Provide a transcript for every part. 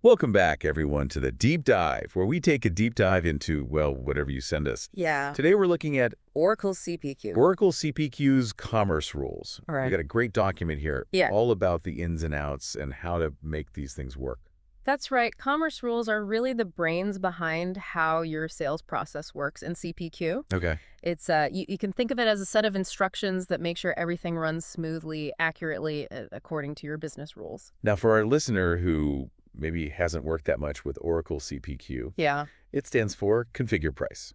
Welcome back, everyone, to the Deep Dive, where we take a deep dive into, well, whatever you send us. Yeah. Today we're looking at Oracle CPQ. Oracle CPQ's commerce rules. All right. We got a great document here Yeah. all about the ins and outs and how to make these things work. That's right. Commerce rules are really the brains behind how your sales process works in CPQ. Okay. It's you can think of it as a set of instructions that make sure everything runs smoothly, accurately, according to your business rules. Now, for our listener who maybe hasn't worked that much with Oracle CPQ, Yeah. it stands for Configure Price.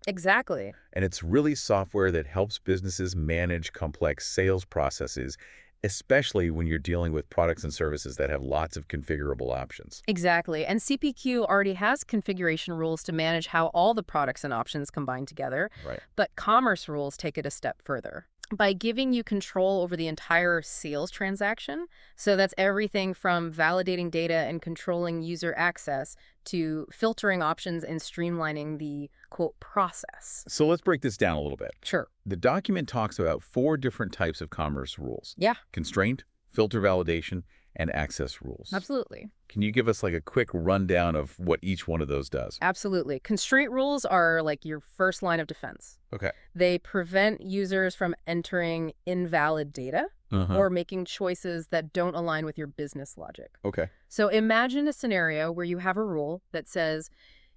Exactly. And it's really software that helps businesses manage complex sales processes, especially when you're dealing with products and services that have lots of configurable options. Exactly. And CPQ already has configuration rules to manage how all the products and options combine together. Right. But commerce rules take it a step further by giving you control over the entire sales transaction. So that's everything from validating data and controlling user access to filtering options and streamlining the, quote, process. So let's break this down a little bit. Sure. The document talks about 4 different types of commerce rules. Yeah. Constraint, filter validation, and access rules. Absolutely. Can you give us like a quick rundown of what each one of those does? Absolutely. Constraint rules are like your first line of defense. Okay. They prevent users from entering invalid data or making choices that don't align with your business logic. Okay. So imagine a scenario where you have a rule that says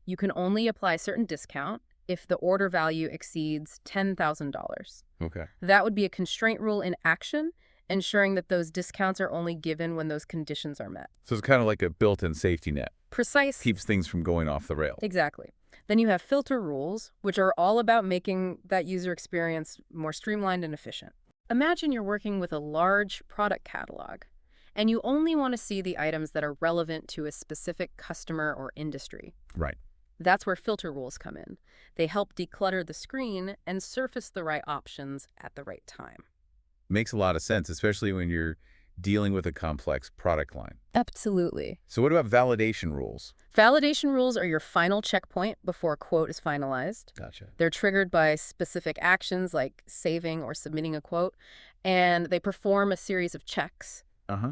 you can only apply a certain discount if the order value exceeds $10,000. Okay. That would be a constraint rule in action, ensuring that those discounts are only given when those conditions are met. So it's kind of like a built-in safety net. Precise. Keeps things from going off the rails. Exactly. Then you have filter rules, which are all about making that user experience more streamlined and efficient. Imagine you're working with a large product catalog, and you only want to see the items that are relevant to a specific customer or industry. Right. That's where filter rules come in. They help declutter the screen and surface the right options at the right time. Makes a lot of sense, especially when you're dealing with a complex product line. Absolutely. So what about validation rules? Validation rules are your final checkpoint before a quote is finalized. Gotcha. They're triggered by specific actions like saving or submitting a quote, and they perform a series of checks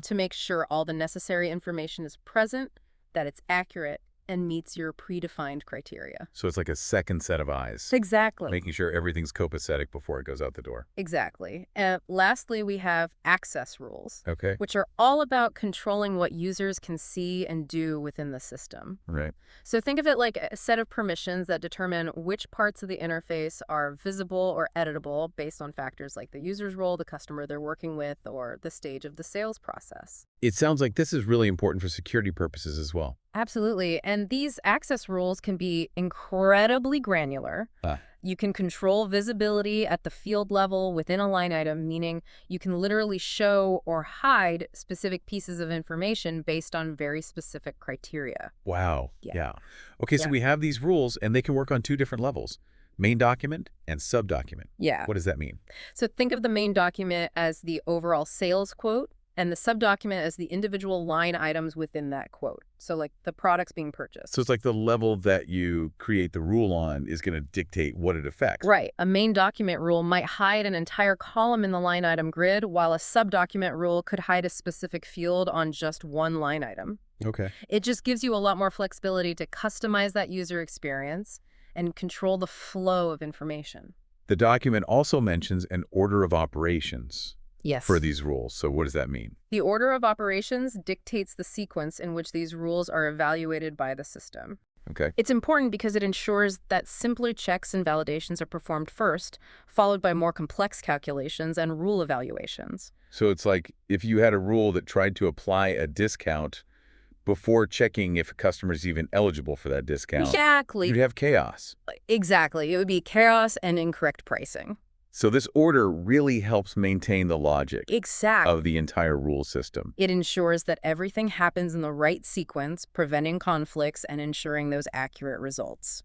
to make sure all the necessary information is present, that it's accurate, and meets your predefined criteria. So it's like a second set of eyes. Exactly. Making sure everything's copacetic before it goes out the door. Exactly. And lastly, we have access rules, Okay. which are all about controlling what users can see and do within the system. Right. So think of it like a set of permissions that determine which parts of the interface are visible or editable based on factors like the user's role, the customer they're working with, or the stage of the sales process. It sounds like this is really important for security purposes as well. Absolutely. And these access rules can be incredibly granular. You can control visibility at the field level within a line item, meaning you can literally show or hide specific pieces of information based on very specific criteria. Wow. Yeah. Okay, so Yeah. we have these rules, and they can work on 2 different levels, main document and subdocument. Yeah. What does that mean? So think of the main document as the overall sales quote and the subdocument as the individual line items within that quote. So like the products being purchased. So it's like the level that you create the rule on is going to dictate what it affects. Right. A main document rule might hide an entire column in the line item grid, while a subdocument rule could hide a specific field on just one line item. Okay. It just gives you a lot more flexibility to customize that user experience and control the flow of information. The document also mentions an order of operations Yes. for these rules. So what does that mean? The order of operations dictates the sequence in which these rules are evaluated by the system. Okay. It's important because it ensures that simpler checks and validations are performed first, followed by more complex calculations and rule evaluations. So it's like if you had a rule that tried to apply a discount before checking if a customer is even eligible for that discount, Exactly. you'd have chaos. Exactly. It would be chaos and incorrect pricing. So this order really helps maintain the logic Exactly. of the entire rule system. It ensures that everything happens in the right sequence, preventing conflicts and ensuring those accurate results.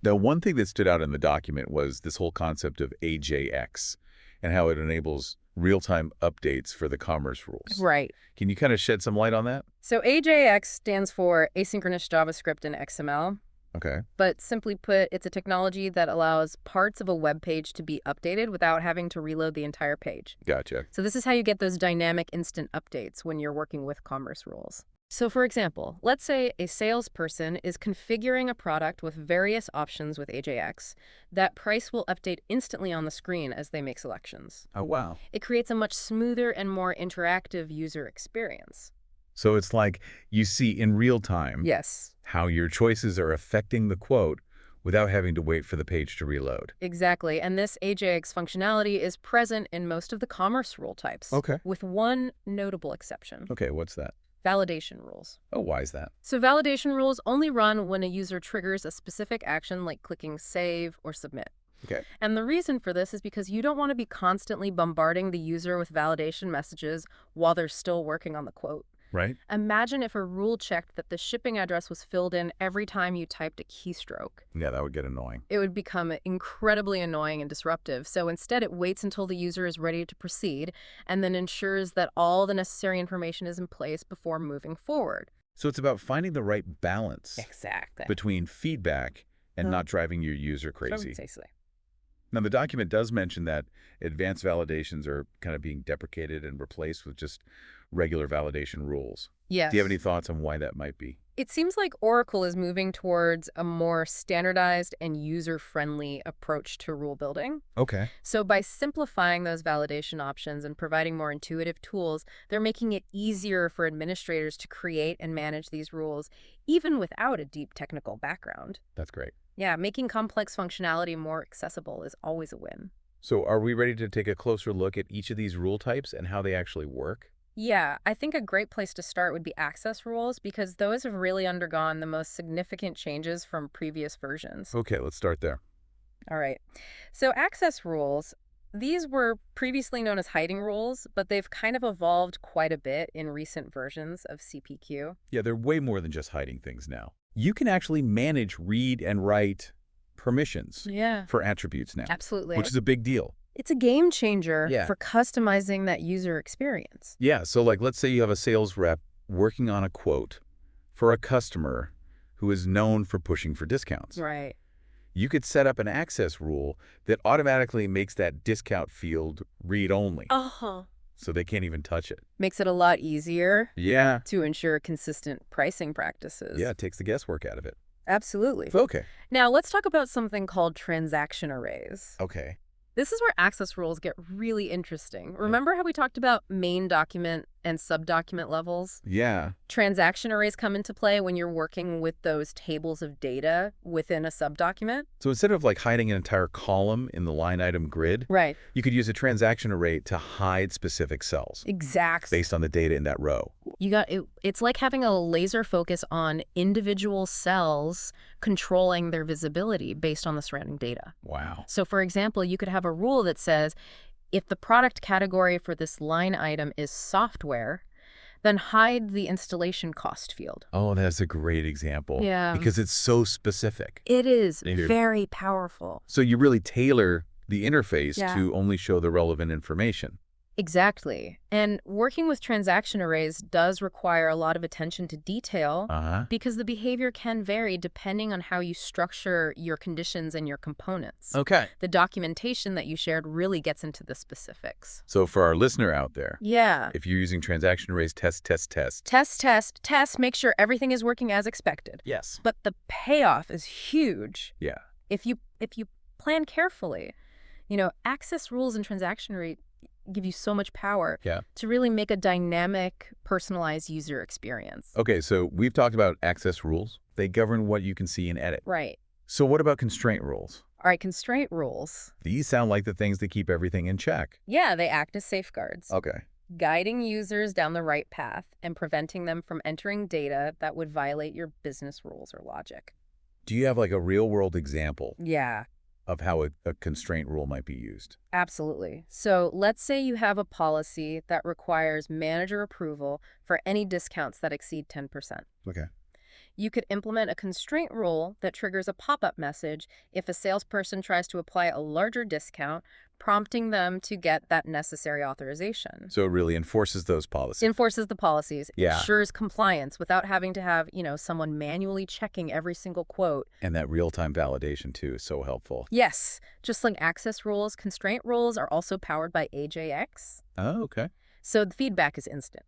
Now, one thing that stood out in the document was this whole concept of AJAX and how it enables real-time updates for the commerce rules. Right. Can you kind of shed some light on that? So AJAX stands for Asynchronous JavaScript and XML. Okay. But simply put, it's a technology that allows parts of a web page to be updated without having to reload the entire page. Gotcha. So this is how you get those dynamic instant updates when you're working with commerce rules. So for example, let's say a salesperson is configuring a product with various options with AJAX. That price will update instantly on the screen as they make selections. Oh, wow. It creates a much smoother and more interactive user experience. So it's like you see in real time Yes, how your choices are affecting the quote without having to wait for the page to reload. exactly. And this AJAX functionality is present in most of the commerce rule types, Okay. with one notable exception: Okay, what's that? validation rules. Oh, why is that? So validation rules only run when a user triggers a specific action like clicking save or submit. Okay. And the reason for this is because you don't want to be constantly bombarding the user with validation messages while they're still working on the quote. Right? Imagine if a rule checked that the shipping address was filled in every time you typed a keystroke. Yeah, that would get annoying. It would become incredibly annoying and disruptive. So instead, it waits until the user is ready to proceed and then ensures that all the necessary information is in place before moving forward. So it's about finding the right balance Exactly. between feedback and not driving your user crazy. Precisely. Now, the document does mention that advanced validations are kind of being deprecated and replaced with just regular validation rules. Yes. Do you have any thoughts on why that might be? It seems like Oracle is moving towards a more standardized and user-friendly approach to rule building. Okay. So by simplifying those validation options and providing more intuitive tools, they're making it easier for administrators to create and manage these rules, even without a deep technical background. That's great. Yeah, making complex functionality more accessible is always a win. So are we ready to take a closer look at each of these rule types and how they actually work? Yeah, I think a great place to start would be access rules because those have really undergone the most significant changes from previous versions. Okay, let's start there. All right. So access rules, these were previously known as hiding rules, but they've kind of evolved quite a bit in recent versions of CPQ. Yeah, they're way more than just hiding things now. You can actually manage read and write permissions Yeah, for attributes now, absolutely. which is a big deal. It's a game changer Yeah. for customizing that user experience. Yeah, so like let's say you have a sales rep working on a quote for a customer who is known for pushing for discounts. Right. You could set up an access rule that automatically makes that discount field read-only, Uh-huh. so they can't even touch it. Makes it a lot easier Yeah. to ensure consistent pricing practices. Yeah, it takes the guesswork out of it. Absolutely. Okay. Now, let's talk about something called transaction arrays. Okay. This is where access rules get really interesting. Remember how we talked about main document and subdocument levels? Yeah. Transaction arrays come into play when you're working with those tables of data within a subdocument. So instead of like hiding an entire column in the line item grid, Right. you could use a transaction array to hide specific cells Exactly. based on the data in that row. You got it. It's like having a laser focus on individual cells controlling their visibility based on the surrounding data. Wow. So for example, you could have a rule that says, if the product category for this line item is software, then hide the installation cost field. Oh, that's a great example. Yeah. Because it's so specific. It is Maybe- very powerful. So you really tailor the interface Yeah. to only show the relevant information. Exactly. And working with transaction arrays does require a lot of attention to detail Uh-huh. because the behavior can vary depending on how you structure your conditions and your components. Okay. The documentation that you shared really gets into the specifics. So for our listener out there, Yeah. if you're using transaction arrays, test. Test, make sure everything is working as expected. Yes. But the payoff is huge Yeah. if you plan carefully. You know, access rules and transaction rate give you so much power Yeah. to really make a dynamic, personalized user experience. Okay, so we've talked about access rules. They govern what you can see and edit. Right. So what about constraint rules? All right, constraint rules. These sound like the things that keep everything in check. Yeah, they act as safeguards, Okay. guiding users down the right path and preventing them from entering data that would violate your business rules or logic. Do you have like a real-world example Yeah. of how a constraint rule might be used? Absolutely. So let's say you have a policy that requires manager approval for any discounts that exceed 10%. Okay. You could implement a constraint rule that triggers a pop-up message if a salesperson tries to apply a larger discount, prompting them to get that necessary authorization. So it really enforces those policies. Enforces the policies, Yeah. ensures compliance without having to have, someone manually checking every single quote. And that real-time validation, too, is so helpful. Yes, just like access rules, constraint rules are also powered by AJAX. Oh, okay. So the feedback is instant.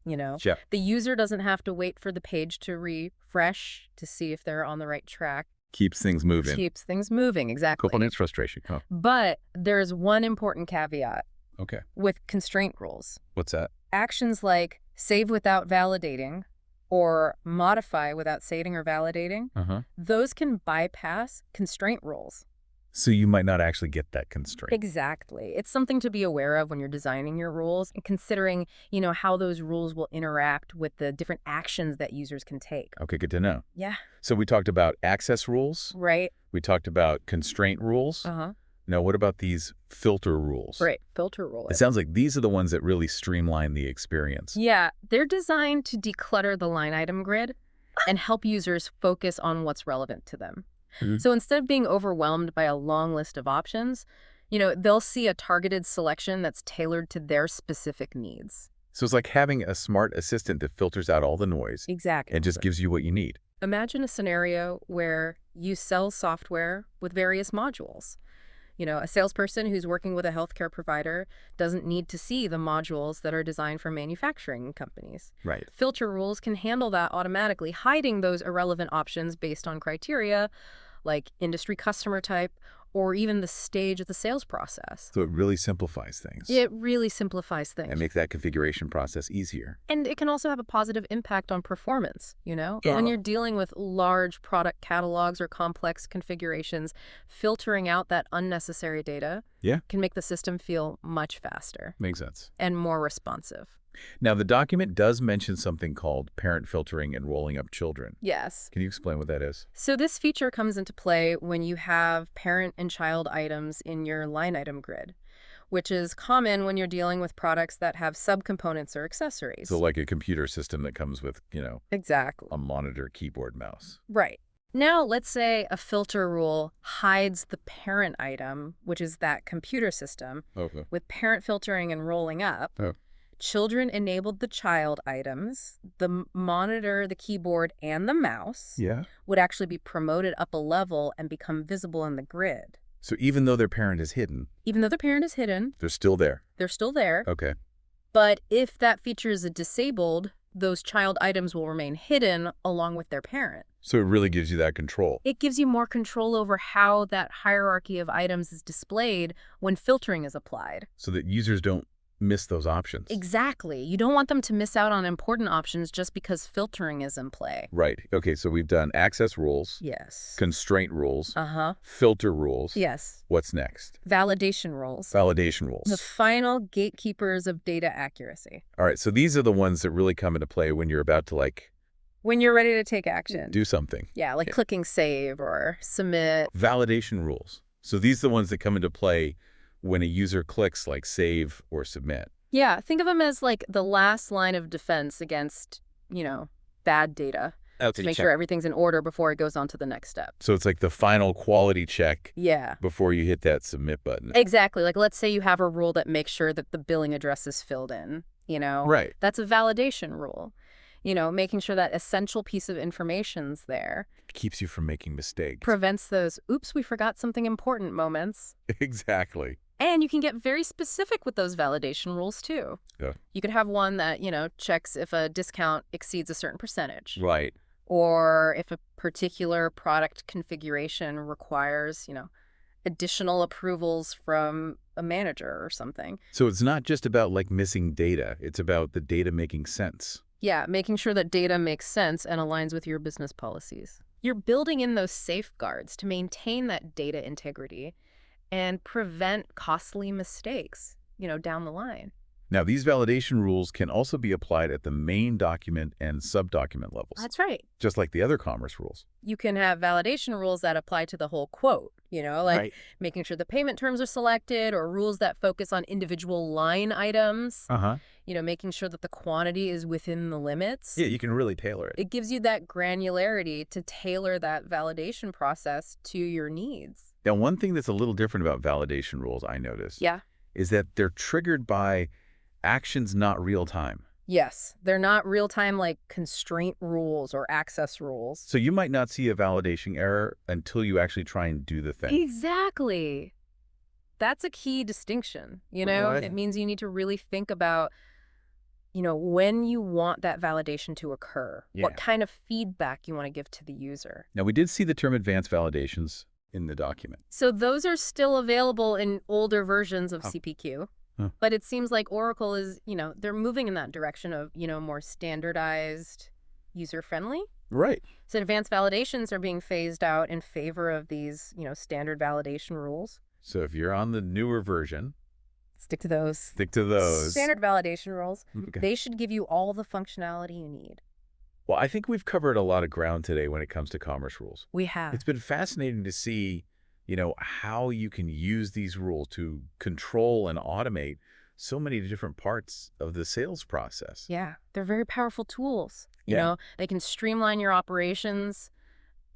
you know? Yeah. The user doesn't have to wait for the page to refresh to see if they're on the right track. Keeps things moving. Keeps things moving, exactly. Components frustration. Oh, But there's one important caveat okay. with constraint rules. What's that? Actions like save without validating or modify without saving or validating, those can bypass constraint rules. So you might not actually get that constraint. Exactly. It's something to be aware of when you're designing your rules and considering, how those rules will interact with the different actions that users can take. Okay, good to know. Yeah. So we talked about access rules. Right. We talked about constraint rules. Now, what about these filter rules? Right. Filter rules. It sounds like these are the ones that really streamline the experience. Yeah. They're designed to declutter the line item grid and help users focus on what's relevant to them. So instead of being overwhelmed by a long list of options, they'll see a targeted selection that's tailored to their specific needs. So it's like having a smart assistant that filters out all the noise. Exactly. And just gives you what you need. Imagine a scenario where you sell software with various modules. A salesperson who's working with a healthcare provider doesn't need to see the modules that are designed for manufacturing companies. Right. Filter rules can handle that automatically, hiding those irrelevant options based on criteria like industry customer type or even the stage of the sales process. So it really simplifies things. It really simplifies things. And makes that configuration process easier. And it can also have a positive impact on performance, When you're dealing with large product catalogs or complex configurations, filtering out that unnecessary data can make the system feel much faster. Makes sense. And more responsive. Now, the document does mention something called parent filtering and rolling up children. Yes. Can you explain what that is? So this feature comes into play when you have parent and child items in your line item grid, which is common when you're dealing with products that have subcomponents or accessories. So like a computer system that comes with, Exactly. a monitor, keyboard, mouse. Right. Now, let's say a filter rule hides the parent item, which is that computer system, with parent filtering and rolling up. Children enabled the child items, the monitor, the keyboard, and the mouse would actually be promoted up a level and become visible in the grid. So even though their parent is hidden. Even though the parent is hidden. They're still there. They're still there. Okay. But if that feature is disabled, those child items will remain hidden along with their parent. So it really gives you that control. It gives you more control over how that hierarchy of items is displayed when filtering is applied. So that users don't miss those options. Exactly. You don't want them to miss out on important options just because filtering is in play. Right. Okay, so we've done access rules. Yes. Constraint rules. Filter rules. Yes. What's next? Validation rules. Validation rules. The final gatekeepers of data accuracy. All right, so these are the ones that really come into play when you're about to, when you're ready to take action. Do something. Yeah, like clicking save or submit. Validation rules. So these are the ones that come into play when a user clicks save or submit. Yeah, think of them as the last line of defense against, bad data. To make sure everything's in order before it goes on to the next step. So it's like the final quality check before you hit that submit button. Exactly. Let's say you have a rule that makes sure that the billing address is filled in, Right. That's a validation rule. Making sure that essential piece of information's there. It keeps you from making mistakes. Prevents those, oops, we forgot something important moments. Exactly. And you can get very specific with those validation rules, too. Yeah. You could have one that, checks if a discount exceeds a certain percentage. Right. Or if a particular product configuration requires, additional approvals from a manager or something. So it's not just about missing data. It's about the data making sense. Yeah, making sure that data makes sense and aligns with your business policies. You're building in those safeguards to maintain that data integrity and prevent costly mistakes, down the line. Now, these validation rules can also be applied at the main document and sub-document levels. That's right. Just like the other commerce rules. You can have validation rules that apply to the whole quote, right. Making sure the payment terms are selected or rules that focus on individual line items. Making sure that the quantity is within the limits. Yeah, you can really tailor it. It gives you that granularity to tailor that validation process to your needs. Now, one thing that's a little different about validation rules, I noticed, is that they're triggered by actions not real time. Yes, they're not real time like constraint rules or access rules. So you might not see a validation error until you actually try and do the thing. Exactly. That's a key distinction, Right. It means you need to really think about, when you want that validation to occur, what Yeah. kind of feedback you want to give to the user. Now, we did see the term advanced validations in the document. So those are still available in older versions of Oh. CPQ. Huh. But it seems like Oracle is, they're moving in that direction of, more standardized, user-friendly. Right. So advanced validations are being phased out in favor of these, standard validation rules. So if you're on the newer version, Stick to those. stick to those. Standard validation rules. Okay. They should give you all the functionality you need. Well, I think we've covered a lot of ground today when it comes to commerce rules. We have. It's been fascinating to see, how you can use these rules to control and automate so many different parts of the sales process. Yeah, they're very powerful tools. Yeah. They can streamline your operations,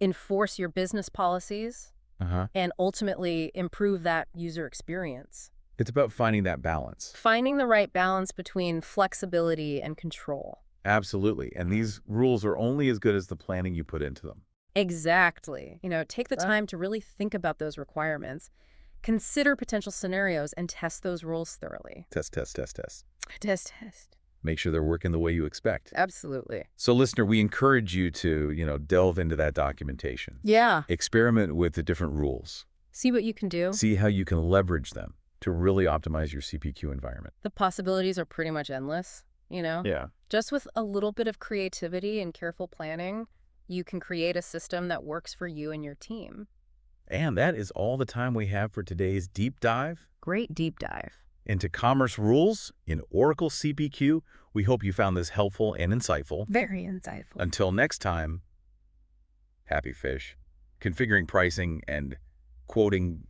enforce your business policies, Uh-huh. and ultimately improve that user experience. It's about finding that balance. Finding the right balance between flexibility and control. Absolutely. And these rules are only as good as the planning you put into them. Exactly. Take the time to really think about those requirements, consider potential scenarios, and test those rules thoroughly. Test, test, test, test. Test. Make sure they're working the way you expect. Absolutely. So, listener, we encourage you to, delve into that documentation. Yeah. Experiment with the different rules. See what you can do. See how you can leverage them to really optimize your CPQ environment. The possibilities are pretty much endless, Yeah. Just with a little bit of creativity and careful planning, you can create a system that works for you and your team. And that is all the time we have for today's deep dive Great deep dive. into commerce rules in Oracle CPQ. We hope you found this helpful and insightful. Very insightful. Until next time, happy fish. Configuring pricing and quoting